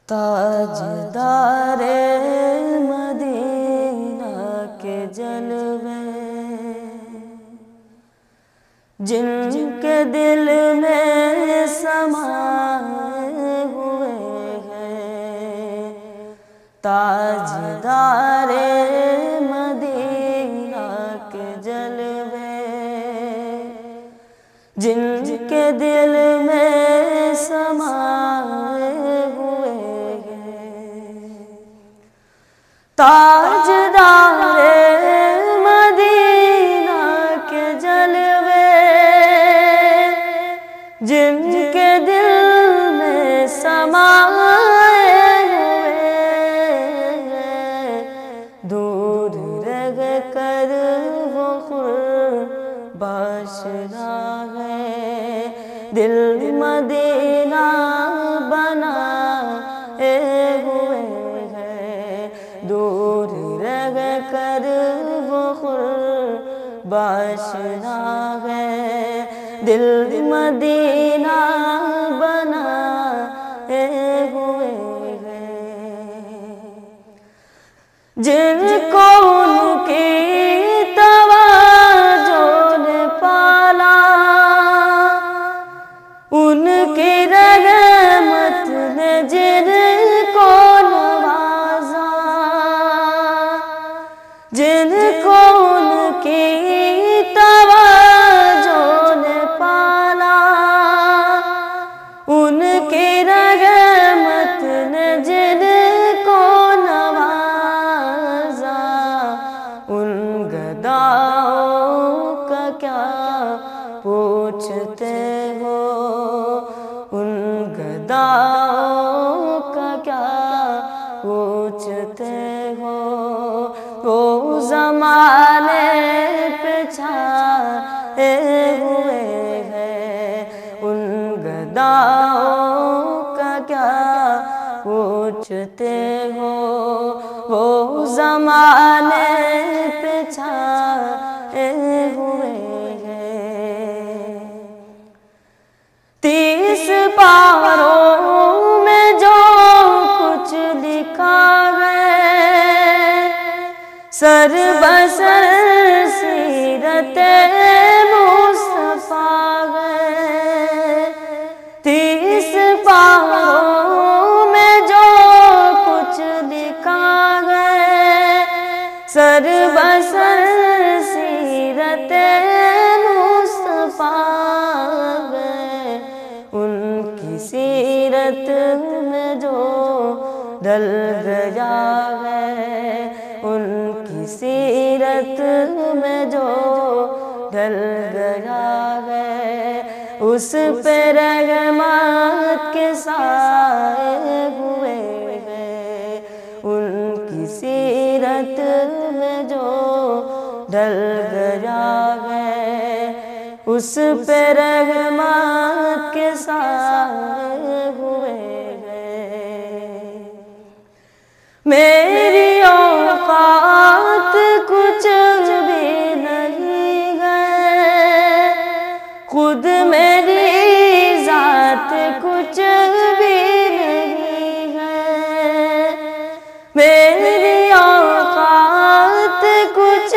تاجدار مدینہ کے جلوے جن کے دل میں سمائے ہوئے ہیں، تاجدار مدینہ کے جلوے جن کے دل میں سمائے ہوئے ہیں، تاجدار مدینہ کے جلوے جن کے دل میں سمائے ہوئے ہیں، دور رہ کر وہ قرب آشنا ہے، دل مدینہ بنائے ہوئے ہیں، دور رہ کر وہ قرب آشنا ہے، دل مدینہ بنائے ہوئے ہیں، جن کو ان کی توجہ نے پالا، ان کی رحمت نے جن کو نوازا، جن کو ان کی توجہ نے پالا، ان کی رحمت نے جن کو نوازا، ان گداؤں کا کیا پوچھتے ہو، ان گداؤں کا کیا پوچھتے ہو، وہ زمانے پہ چھائے ہوئے ہیں، ان گداؤں کا کیا پوچھتے ہو، وہ زمانے پہ چھائے ہوئے ہیں، 30 پاروں میں جو کچھ لکھا ہے، سر بسر سیرت مصطفیٰ ہے، 30 پاروں میں جو کچھ لکھا ہے، سر بسر سیرت مصطفیٰ ہے، ان کی سیرت میں جو ڈل گیا ہے، ان کی سیرت میں جو ڈل گیا ہے، اس پہ رحمت کے سائے ہوئے ہیں، ان کی سیرت میں جو ڈل گیا ہے، اس پہ رحمت کے سائے ہوئے ہیں، میری اوقات کچھ بھی نہیں ہے، خود میری ذات کچھ بھی نہیں ہے، میری اوقات کچھ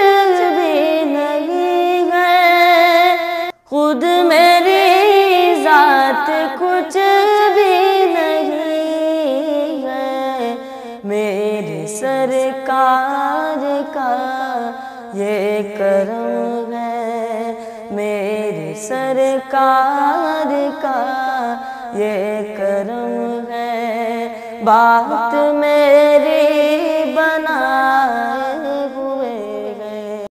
بھی نہیں ہے، خود میری ذات کچھ بھی نہیں ہے، میرے سرکار کا یہ کرم ہے، میرے سرکار کا یہ کرم ہے، بات میری